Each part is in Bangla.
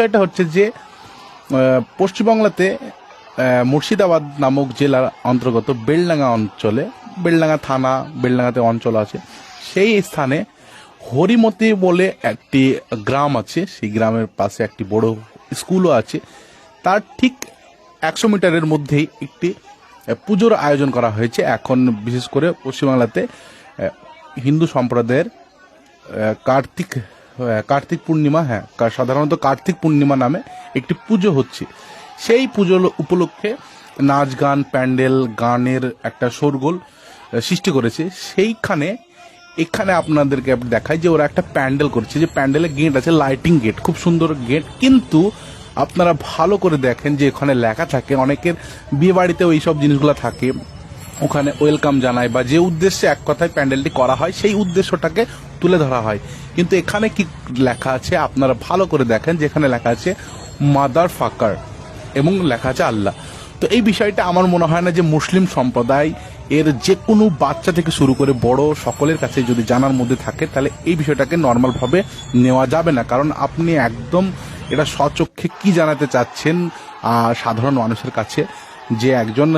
এটা হচ্ছে যে পশ্চিমবাংলাতে মুর্শিদাবাদ নামক জেলার অন্তর্গত বেলডাঙ্গা অঞ্চলে, বেলডাঙ্গা থানা, বেলডাঙ্গাতে অঞ্চল আছে, সেই স্থানে হরিমতি বলে একটি গ্রাম আছে। সেই গ্রামের পাশে একটি বড় স্কুলও আছে। তার ঠিক 100 মিটারের মধ্যেই একটি পুজোর আয়োজন করা হয়েছে। এখন বিশেষ করে পশ্চিমবাংলাতে হিন্দু সম্প্রদায়ের কার্তিক পূর্ণিমা, সাধারণত কার্তিক পূর্ণিমা নামে একটি পুজো হচ্ছে। সেই পুজোর উপলক্ষে নাচ গান, প্যান্ডেল, গানের একটা শোরগোল সৃষ্টি করেছে। এখানে আপনাদেরকে দেখায় যে ওরা একটা প্যান্ডেল করছে, যে প্যান্ডেলের গেট আছে, লাইটিং গেট, খুব সুন্দর গেট। কিন্তু আপনারা ভালো করে দেখেন যে এখানে লেখা থাকে, অনেকের বিয়ে বাড়িতেও এইসব জিনিসগুলো থাকে, ওখানে ওয়েলকাম জানায় বা যে উদ্দেশ্যে এক কথায় প্যান্ডেলটি করা হয় সেই উদ্দেশ্যটাকে তুলে ধরা হয়। কিন্তু এখানে কি লেখা আছে আপনারা ভালো করে দেখেন, যেখানে লেখা আছে মাদার ফাকার এবং লেখা আছে আল্লাহ। তো এই বিষয়টা আমার মনে হয় না যে মুসলিম সম্প্রদায় এর যে কোনো বাচ্চা থেকে শুরু করে বড় সকলের কাছে যদি জানার মধ্যে থাকে, তাহলে এই বিষয়টাকে নর্মালভাবে নেওয়া যাবে না। কারণ আপনি একদম এটা স্বচক্ষে কি জানাতে চাচ্ছেন সাধারণ মানুষের কাছে, যে একজন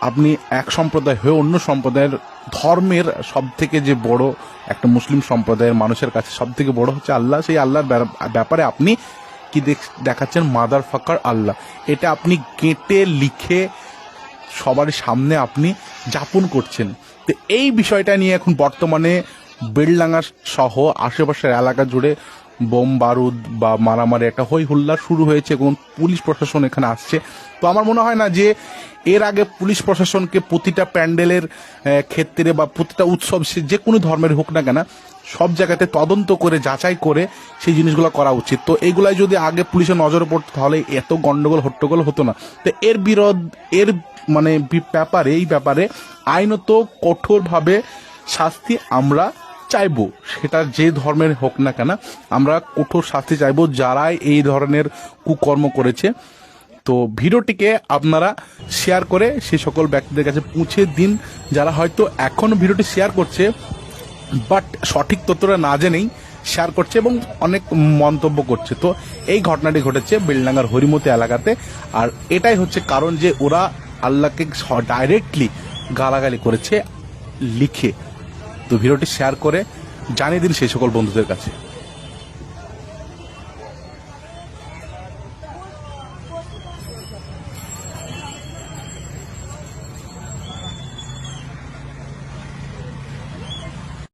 আপনি এক সম্প্রদায় হয়ে অন্য সম্প্রদায়ের ধর্মের সব থেকে যে বড় একটা মুসলিম সম্প্রদায়ের মানুষের কাছে সব থেকে বড় হচ্ছে আল্লাহ, সেই আল্লাহর ব্যাপারে আপনি কি দেখাচ্ছেন মাদার ফাকার আল্লাহ। এটা আপনি গেটে লিখে সবার সামনে আপনি যাপন করছেন। তো এই বিষয়টা নিয়ে এখন বর্তমানে বেলডাঙ্গা সহ আশেপাশের এলাকা জুড়ে বোম বারুদ বা মারামারি একটা হই হুল্লা শুরু হয়েছে এবং পুলিশ প্রশাসন এখানে আসছে। তো আমার মনে হয় না যে এর আগে পুলিশ প্রশাসনকে প্রতিটা প্যান্ডেলের ক্ষেত্রে বা প্রতিটা উৎসব, সে যে কোনো ধর্মের হোক না কেন, সব জায়গাতে তদন্ত করে যাচাই করে সেই জিনিসগুলো করা উচিত। তো এইগুলাই যদি আগে পুলিশের নজরে পড়তো তাহলে এত গন্ডগোল হট্টগোল হতো না। তো এই ব্যাপারে আইনত কঠোরভাবে শাস্তি আমরা চাইবো, সেটা যে ধর্মের হোক না কেন, আমরা কঠোর শাস্তি চাইবো যারাই এই ধরনের কুকর্ম করেছে। তো ভিডিওটিকে আপনারা শেয়ার করে সেই সকল ব্যক্তিদের কাছে পৌঁছে দিন যারা হয়তো এখন ভিডিওটি শেয়ার করছে বাট সঠিক তথ্যটা না জেনেই শেয়ার করছে এবং অনেক মন্তব্য করছে। তো এই ঘটনাটি ঘটেছে বেলডাঙ্গার হরিমতি এলাকাতে। আর এটাই হচ্ছে কারণ যে ওরা আল্লাহকে ডাইরেক্টলি গালাগালি করেছে লিখে। তো ভিডিওটি শেয়ার করে জানিয়ে দিন সেই সকল বন্ধুদের কাছে।